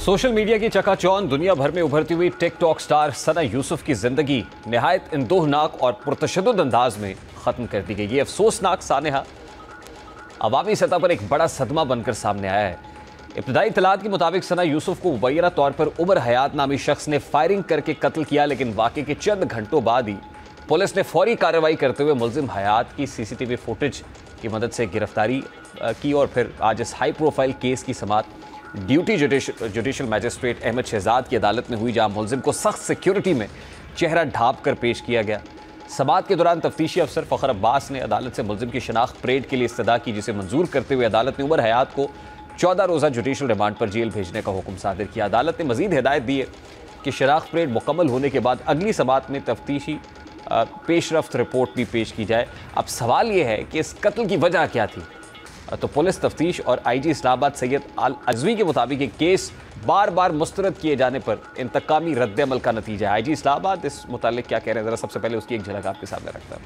Social media की चकाचौंध दुनिया भर में उभरती हुई टिकटॉक स्टार सना यूसुफ की जिंदगी निहायत इंदोहनाक और पुरतशद्दुद अंदाज में खत्म कर दी गई। ये अफसोसनाक सानहा अवामी सतह पर एक बड़ा सदमा बनकर सामने आया है। इब्तदाई इत्तलात के मुताबिक सना यूसुफ को मुबैना तौर पर उमर हयात नामी शख्स ने फायरिंग करके कत्ल किया, लेकिन वाक़े के चंद घंटों बाद ही पुलिस ने फौरी कार्रवाई करते हुए मुल्जिम हयात की सीसीटीवी फुटेज की मदद से गिरफ्तारी की और फिर आज इस हाई प्रोफाइल केस की समाअत duty judicial magistrate Ahmad Shahzad की अदालत में हुई, जहां मुल्जिम को सख्त सिक्योरिटी में चेहरा ढाँप कर पेश किया गया। समाअत के दौरान तफ्तीशी अफसर फ़खर अब्बास ने अदालत से मुल्जिम की शनाख्त परेड के लिए इस्तदा की, जिसे मंजूर करते हुए अदालत ने उमर हयात को 14 रोज़ा जुडिशल रिमांड पर जेल भेजने का हुक्म सादिर किया। अदालत ने मज़ीद हिदायत दी है कि शनाख्त परेड मुकम्मल होने के बाद अगली समाअत में तफ्तीशी पेशरफ्त रिपोर्ट भी पेश की जाए। अब सवाल ये है कि इस कत्ल की वजह क्या थी। तो पुलिस तफ्तीश और आईजी इस्लामाबाद सैयद अल अज़वी के मुताबिक एक केस बार बार मुस्तरद किए जाने पर इंतकामी रद्द-ए-अमल का नतीजा है। आईजी इस्लामाबाद इस मुतालिक क्या कह रहे हैं, ज़रा सबसे पहले उसकी एक झलक आपके सामने रखता हूँ।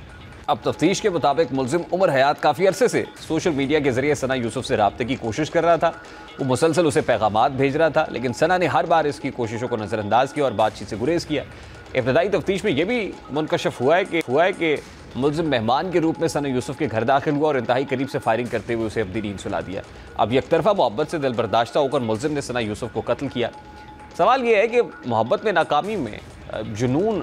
अब तफ्तीश के मुताबिक मुल्जिम उमर हयात काफ़ी अरसे से सोशल मीडिया के जरिए सना यूसुफ से रब्ते की कोशिश कर रहा था। वो मुसलसल उसे पैगामात भेज रहा था, लेकिन सना ने हर बार इसकी कोशिशों को नज़रअंदाज किया और बातचीत से गुरेज किया। इब्तदाई तफ्तीश में यह भी मुनकशफ हुआ है कि मुल्जिम मेहमान के रूप में सना यूसुफ के घर दाखिल हुआ और इंतहाई करीब से फायरिंग करते हुए उसे अपनी नींद सुला दिया। अब यकतरफा मोहब्बत से दिल बर्दाश्ता होकर मुल्जिम ने सना यूसुफ को कत्ल किया। सवाल यह है कि मोहब्बत में नाकामी में जुनून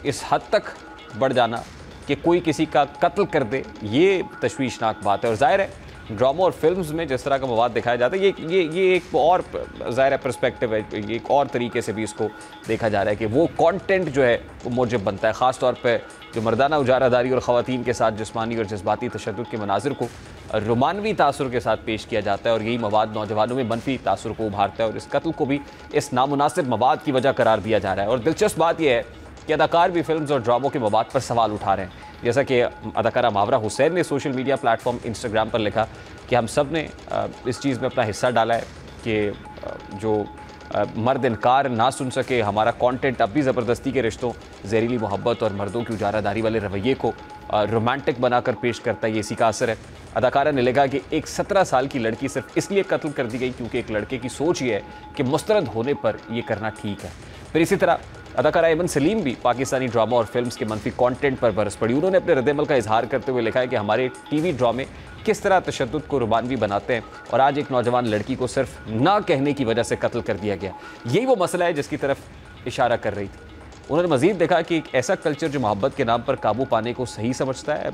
इस हद तक बढ़ जाना कि कोई किसी का कत्ल कर दे, ये तशवीशनाक बात है। और ज़ाहिर है ड्रामा और फिल्म्स में जिस तरह का मवाद दिखाया जाता है, ये एक और ज़ाहिर है पर्सपेक्टिव है, ये एक और तरीके से भी इसको देखा जा रहा है कि वो कंटेंट जो है वो मौजब बनता है। ख़ास तौर पे जो मर्दाना उजारादारी और ख़वातीन के साथ जिस्मानी और जज्बाती तशद्दुद के मनाजिर को रोमानवी तासुर के साथ पेश किया जाता है और यही मवाद नौजवानों में मनफी तासुर को उभारता है और इस कत्ल को भी इस नामुनासिब मवाद की वजह करार दिया जा रहा है। और दिलचस्प बात यह है कि अदाकार भी फिल्म्स और ड्रामों के मवाद पर सवाल उठा रहे हैं। जैसा कि अदाकारा मावरा हुसैन ने सोशल मीडिया प्लेटफॉर्म इंस्टाग्राम पर लिखा कि हम सब ने इस चीज़ में अपना हिस्सा डाला है कि जो मर्द इनकार ना सुन सके, हमारा कंटेंट अब भी ज़बरदस्ती के रिश्तों, जहरीली मोहब्बत और मर्दों की उजारादारी वाले रवैये को रोमांटिक बनाकर पेश करता है। ये इसी का असर है। अदाकारा ने लिखा कि एक 17 साल की लड़की सिर्फ इसलिए कत्ल कर दी गई क्योंकि एक लड़के की सोच ये है कि मुस्तरद होने पर यह करना ठीक है। फिर इसी तरह अदाकारा एमन सलीम भी पाकिस्तानी ड्रामा और फिल्म्स के मनफी कंटेंट पर बरस पड़ी। उन्होंने अपने रद्द-ए-अमल का इजहार करते हुए लिखा है कि हमारे टीवी ड्रामे किस तरह तशद्दुद को रोमानवी बनाते हैं और आज एक नौजवान लड़की को सिर्फ ना कहने की वजह से कत्ल कर दिया गया। यही वो मसला है जिसकी तरफ इशारा कर रही थी। उन्होंने मज़ीद देखा कि एक ऐसा कल्चर जो मोहब्बत के नाम पर काबू पाने को सही समझता है,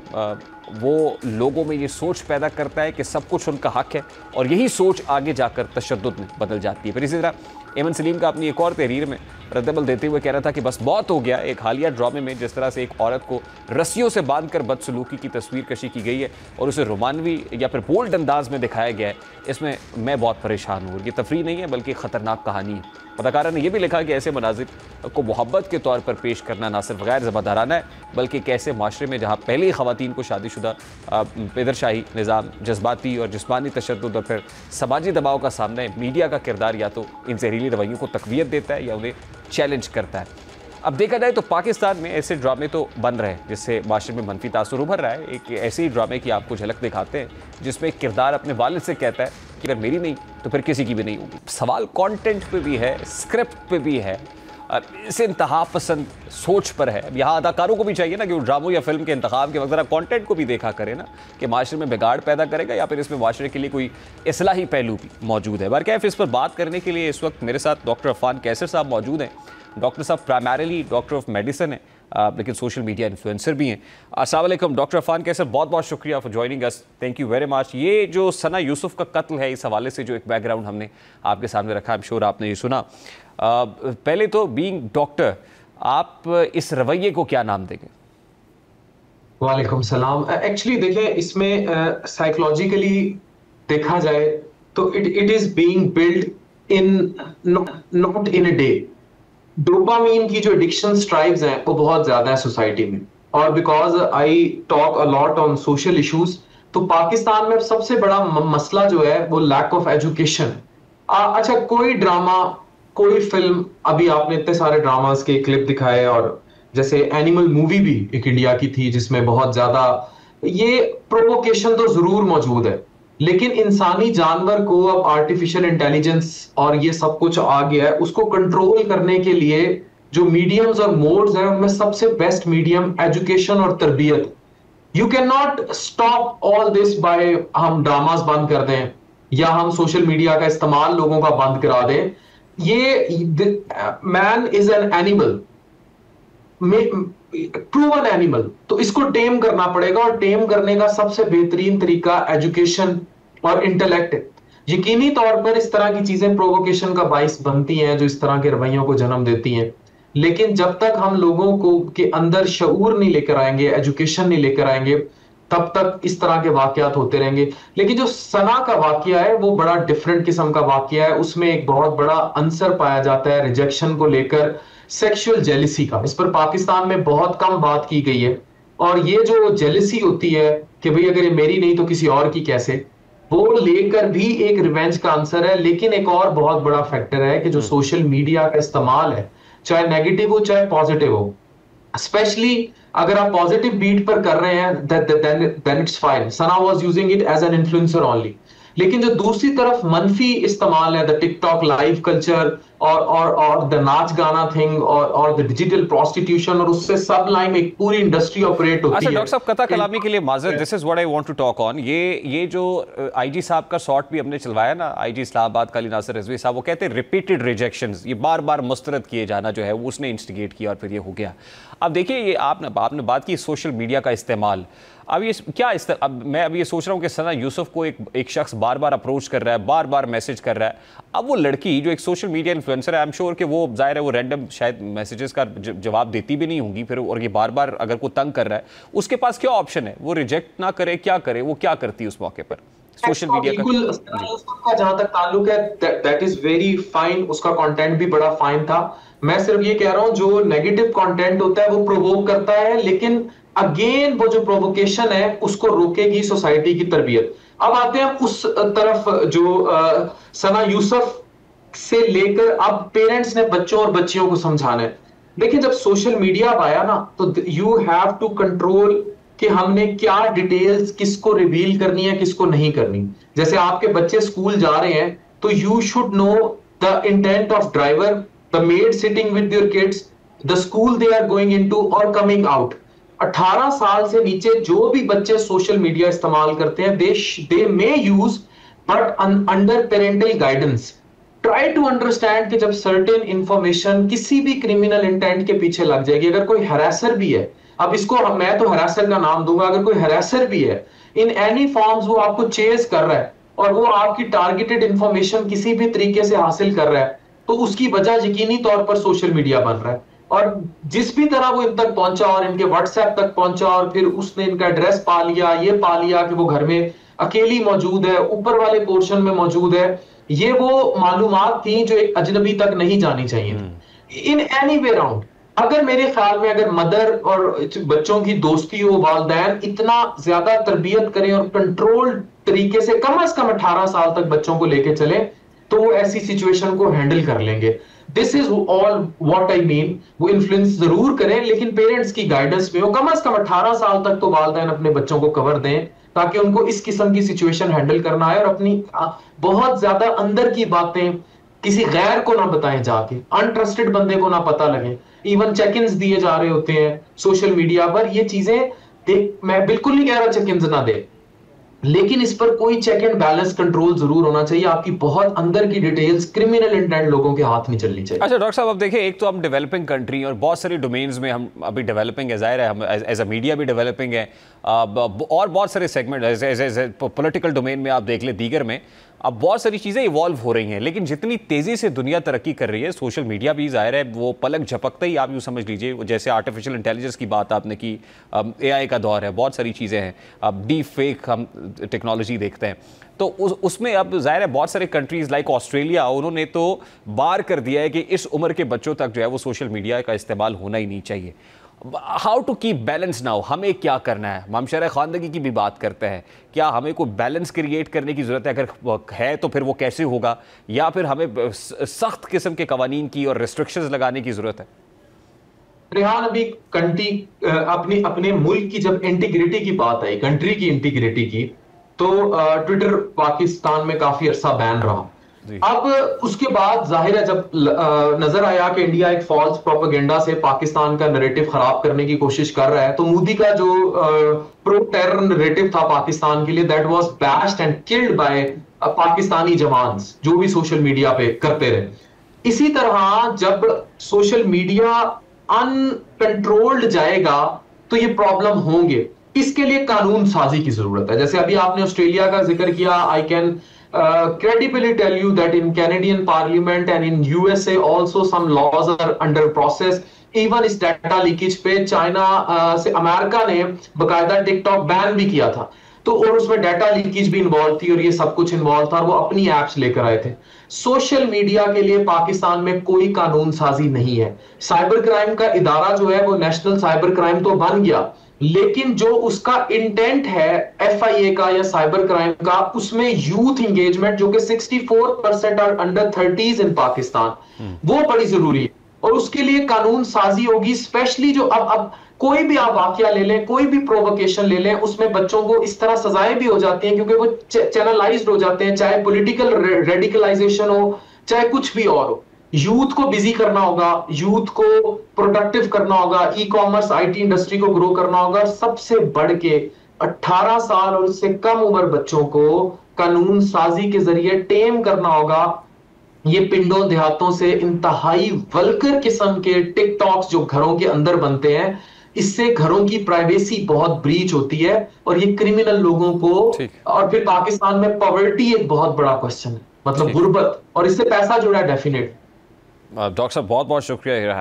वो लोगों में ये सोच पैदा करता है कि सब कुछ उनका हक है और यही सोच आगे जाकर तशद्दुद में बदल जाती है। फिर इसी तरह एमन सलीम का अपनी एक और तहरीर में रद्द-ए-अमल देते हुए कह रहा था कि बस बहुत हो गया। एक हालिया ड्रामे में जिस तरह से एक औरत को रस्सियों से बांधकर बदसलूकी की तस्वीर कशी की गई है और उसे रोमानवी या फिर बोल्ड अंदाज में दिखाया गया है, इसमें मैं बहुत परेशान हूँ। ये तफरीह नहीं है बल्कि ख़तरनाक कहानी है। अदाकारा ने यह भी लिखा कि ऐसे मनाजिर को मोहब्बत के तौर पर पेश करना ना सिर्फ गैर ज़िम्मेदाराना है बल्कि एक ऐसे माशरे में जहाँ पहले ही ख़वातीन को शादीशुदा पेदरशाही निज़ाम, जज्बाती और जिस्मानी तशद्दुद और फिर समाजी दबाव का सामना है, मीडिया का किरदार या तो इन जहरीली रवैयों को तक़वियत देता है या उन्हें चैलेंज करता है। अब देखा जाए तो पाकिस्तान में ऐसे ड्रामे तो बन रहे हैं जिससे माशरे में मनफी तासुर उभर रहा है। एक ऐसे ही ड्रामे की आपको झलक दिखाते हैं जिसमें एक किरदार अपने वालिद से कहता है कि अगर मेरी नहीं तो फिर किसी की भी नहीं होगी। सवाल कंटेंट पे भी है, स्क्रिप्ट पे भी है, इस इंतहा पसंद सोच पर है। यहाँ अदाकारों को भी चाहिए ना कि ड्रामों या फिल्म के इंतखाब के वक्त ज़रा कंटेंट को भी देखा करें ना कि माशरे में बिगाड़ पैदा करेगा या फिर इसमें माशरे के लिए कोई इस्लाही पहलू भी मौजूद है। बहरकैफ इस पर बात करने के लिए इस वक्त मेरे साथ डॉक्टर अफान कैसर साहब मौजूद हैं। डॉक्टर साहब प्राइमरीली डॉक्टर ऑफ मेडिसिन हैं लेकिन सोशल मीडिया इन्फ्लुएंसर भी हैं। अस्सलाम वालेकुम डॉक्टर अफान कैसर, बहुत बहुत शुक्रिया for joining us, thank you very much. ये जो सना यूसुफ का कत्ल है, इस हवाले से जो एक बैकग्राउंड हमने आपके सामने रखा, आई एम श्योर आपने ये सुना। पहले तो बीइंग डॉक्टर, आप इस रवैये को क्या नाम देंगे? वालेकुम सलाम। एक्चुअली देखें, इसमें साइकोलॉजिकली देखा जाए तो it is being build in not in a day. Dopamine की जो एडिक्शन स्ट्राइव्स हैं वो बहुत ज्यादा है सोसाइटी में, और because I talk a lot on social issues, तो पाकिस्तान में सबसे बड़ा मसला जो है वो लैक ऑफ एजुकेशन। अच्छा, कोई ड्रामा, कोई फिल्म, अभी आपने इतने सारे ड्रामास के क्लिप दिखाए, और जैसे एनिमल मूवी भी एक इंडिया की थी जिसमें बहुत ज्यादा ये प्रोवोकेशन तो जरूर मौजूद है, लेकिन इंसानी जानवर को अब आर्टिफिशियल इंटेलिजेंस और ये सब कुछ आ गया है, उसको कंट्रोल करने के लिए जो मीडियम्स और मोड्स हैं उनमें सबसे बेस्ट मीडियम एजुकेशन और तरबियत। You can not stop all this by हम ड्रामास बंद कर दें या हम सोशल मीडिया का इस्तेमाल लोगों का बंद करा दें। ये man is an animal, proven animal, तो इसको टेम करना पड़ेगा और टेम करने का सबसे बेहतरीन तरीका एजुकेशन और इंटेलेक्ट है। यकीनी तौर पर इस तरह की चीजें प्रोवोकेशन का बाइस बनती हैं जो इस तरह के रवैयों को जन्म देती हैं, लेकिन जब तक हम लोगों को के अंदर शऊर नहीं लेकर आएंगे, एजुकेशन नहीं लेकर आएंगे, तब तक इस तरह के वाकयात होते रहेंगे। लेकिन जो सना का वाकया है वो बड़ा डिफरेंट किस्म का वाकया है, उसमें एक बहुत बड़ा आंसर पाया जाता है रिजेक्शन को लेकर, सेक्सुअल जेलिसी का। इस पर पाकिस्तान में बहुत कम बात की गई है, और ये जो जेलिसी होती है कि भाई अगर ये मेरी नहीं तो किसी और की कैसे, वो लेकर भी एक रिवेंज का आंसर है। लेकिन एक और बहुत बड़ा फैक्टर है कि जो सोशल मीडिया का इस्तेमाल है, चाहे नेगेटिव हो चाहे पॉजिटिव हो, स्पेशली अगर आप पॉजिटिव बीट पर कर रहे हैं then it's fine. Sana was using it as an influencer only. लेकिन जो दूसरी तरफ मनफी इस्तेमाल है, द टिकटॉक लाइव कल्चर और द नाच गाना थिंग और द डिजिटल प्रोस्टिट्यूशन, और उससे सब लाइन एक पूरी इंडस्ट्री ऑपरेट होती है। अच्छा डॉक्टर साहब, कथा कलामी के लिए माजरत, this is what I want to talk on. ये जो आईजी साहब का शॉट भी हमने चलवाया ना, आईजी इस्लामाबाद काली नासिर रिजवी साहब, वो कहते हैं रिपीटेड रिजेक्शंस, ये बार बार मुस्तरद किए जाना जो है वो उसने इंस्टिगेट किया और फिर ये हो गया। अब देखिए, ये आपने बात की सोशल मीडिया का इस्तेमाल। अब ये क्या अब मैं अब ये सोच रहा हूँ कि सना यूसुफ को एक शख्स बार बार अप्रोच कर रहा है, बार बार मैसेज कर रहा है। अब वो लड़की जो एक सोशल मीडिया इन्फ्लुएंसर है, आई एम श्योर कि वो जाहिर है वो रैंडम शायद मैसेजेस का जवाब देती भी नहीं होंगी फिर, और ये बार बार अगर कोई तंग कर रहा है, उसके पास क्या ऑप्शन है? वो रिजेक्ट ना करे, क्या करे? वो क्या करती है उस मौके पर सोशल मीडिया का? जहां तक ताल्लुक है, दैट इज वेरी फाइन, उसका कंटेंट भी बड़ा फाइन था। मैं सिर्फ ये कह रहा हूं जो नेगेटिव कंटेंट होता है वो प्रोवोक करता है, लेकिन अगेन वो जो प्रोवोकेशन है उसको रोकेगी सोसाइटी की तरबियत। अब आते हैं उस तरफ जो सना यूसुफ से लेकर अब पेरेंट्स ने बच्चों और बच्चियों को समझाना है। देखिए, जब सोशल मीडिया आया ना, तो यू हैव टू कंट्रोल कि हमने क्या डिटेल्स किसको रिवील करनी है, किसको नहीं करनी। जैसे आपके बच्चे स्कूल जा रहे हैं तो you should know the intent of driver, the maid sitting with your kids, the school they are going into और कमिंग आउट। 18 साल से नीचे जो भी बच्चे सोशल मीडिया इस्तेमाल करते हैं, they may use but under parental guidance. Try to understand कि जब सर्टेन इंफॉर्मेशन किसी भी क्रिमिनल इंटेंट के पीछे लग जाएगी, अगर कोई हरासर भी है, अब इसको मैं तो हरासर का नाम दूंगा, अगर कोई हरासर भी है इन एनी फॉर्म्स, वो आपको चेज कर रहा है और वो आपकी टारगेटेड इंफॉर्मेशन किसी भी तरीके से हासिल कर रहा है, तो उसकी वजह यकीनी तौर पर सोशल मीडिया बन रहा है। और जिस भी तरह वो इन तक पहुंचा और इनके व्हाट्सएप तक पहुंचा और फिर उसने इनका एड्रेस पा लिया, ये पा लिया कि वो घर में अकेली मौजूद है, ऊपर वाले पोर्शन में मौजूद है, ये वो मालूमात थी जो एक अजनबी तक नहीं जानी चाहिए इन एनी वे राउंड। अगर मेरे ख्याल में अगर मदर और बच्चों की दोस्ती हो, वालिदैन इतना ज्यादा तरबियत करें और कंट्रोल तरीके से कम 18 साल तक बच्चों को लेके चले, तो वो ऐसी सिचुएशन को हैंडल कर लेंगे। This is all what I mean. वो इन्फ्लुएंस जरूर करें, लेकिन पेरेंट्स की गाइडेंस में हो। कम 18 साल तक तो वालिदैन अपने बच्चों को कवर दें ताकि उनको इस किस्म की सिचुएशन हैंडल करना है, और अपनी बहुत ज्यादा अंदर की बातें किसी गैर को ना बताएं, जाके अनट्रस्टेड बंदे को ना पता लगे। इवन चेक इन्स दिए जा रहे होते हैं सोशल मीडिया पर, ये चीजें मैं बिल्कुल नहीं कह रहा चेक इन्स ना दे, लेकिन इस पर कोई चेक एंड बैलेंस कंट्रोल जरूर होना चाहिए। आपकी बहुत अंदर की डिटेल्स, क्रिमिनल इंटेंट लोगों के हाथ नहीं चलनी चाहिए। अच्छा डॉक्टर साहब, अब देखिए, एक तो हम डेवलपिंग कंट्री और बहुत सारी डोमेन्स में हम अभी डेवलपिंग है, जाहिर है हम एज अ मीडिया भी डेवलपिंग है, और बहुत सारे सेगमेंट एज पॉलिटिकल डोमेन में आप देख ले, दीगर में अब बहुत सारी चीज़ें इवॉल्व हो रही हैं। लेकिन जितनी तेज़ी से दुनिया तरक्की कर रही है, सोशल मीडिया भी जाहिर है वो पलक झपकते ही आप यूँ समझ लीजिए, जैसे आर्टिफिशियल इंटेलिजेंस की बात आपने की, AI का दौर है, बहुत सारी चीज़ें हैं, अब डीप फेक हम टेक्नोलॉजी देखते हैं, तो उसमें अब जाहिर है बहुत सारे कंट्रीज़ लाइक ऑस्ट्रेलिया, उन्होंने तो बार कर दिया है कि इस उम्र के बच्चों तक जो है वो सोशल मीडिया का इस्तेमाल होना ही नहीं चाहिए। How to keep balance now, हमें क्या करना है? मामशरा खानदगी की भी बात करते हैं, क्या हमें कोई बैलेंस क्रिएट करने की ज़रूरत है? अगर है तो फिर वो कैसे होगा, या फिर हमें सख्त किस्म के कवानीन की और रिस्ट्रिक्शंस लगाने की ज़रूरत है? रेहान, अभी कंट्री अपने मुल्क की जब इंटीग्रिटी की बात आई, कंट्री की इंटीग्रिटी की, तो ट्विटर पाकिस्तान में काफी अरसा बैन रहा। अब उसके बाद जाहिर है जब नजर आया कि इंडिया एक फॉल्स प्रोपेगेंडा से पाकिस्तान का नैरेटिव खराब करने की कोशिश कर रहा है, तो मोदी का जो प्रो टेरर नैरेटिव था पाकिस्तान के लिए, that was bashed and killed by Pakistani जवान जो भी सोशल मीडिया पे करते रहे। इसी तरह जब सोशल मीडिया अनकंट्रोल्ड जाएगा तो ये प्रॉब्लम होंगे। इसके लिए कानून साजी की जरूरत है। जैसे अभी आपने ऑस्ट्रेलिया का जिक्र किया, I can credibly tell you that in Canadian Parliament and in USA also some laws are under process. Even इस डाटा लीकेज पे चाइना से अमेरिका ने बकायदा टिकटॉक बैन भी किया था, तो और उसमें डाटा लीकेज भी इन्वॉल्व थी और ये सब कुछ इन्वॉल्व था और वो अपनी एप्स लेकर आए थे। सोशल मीडिया के लिए पाकिस्तान में कोई कानून साजी नहीं है। साइबर क्राइम का इदारा जो है वो नेशनल साइबर क्राइम तो बन गया, लेकिन जो उसका इंटेंट है एफआईए का या साइबर क्राइम का, उसमें यूथ इंगेजमेंट जो कि 64% आर अंडर 30s इन पाकिस्तान, वो बड़ी जरूरी है और उसके लिए कानून साजी होगी। स्पेशली जो अब कोई भी आप वाकया ले लें, कोई भी प्रोवोकेशन ले लें, उसमें बच्चों को इस तरह सजाएं भी हो जाती हैं क्योंकि वो चैनलाइज्ड हो जाते हैं, चाहे पॉलिटिकल रेडिकलाइजेशन हो चाहे कुछ भी और हो। यूथ को बिजी करना होगा, यूथ को प्रोडक्टिव करना होगा, ई कॉमर्स आईटी इंडस्ट्री को ग्रो करना होगा। सबसे बढ़ के 18 साल और उससे कम उम्र बच्चों को कानून साजी के जरिए टेम करना होगा। ये पिंडों देहातों से इंतहाई वल्गर किस्म के टिकटॉक्स जो घरों के अंदर बनते हैं, इससे घरों की प्राइवेसी बहुत ब्रीच होती है और ये क्रिमिनल लोगों को, और फिर पाकिस्तान में पॉवर्टी एक बहुत बड़ा क्वेश्चन है, मतलब गुर्बत, और इससे पैसा जुड़ा है डेफिनेट। डॉक्टर साहब बहुत बहुत शुक्रिया।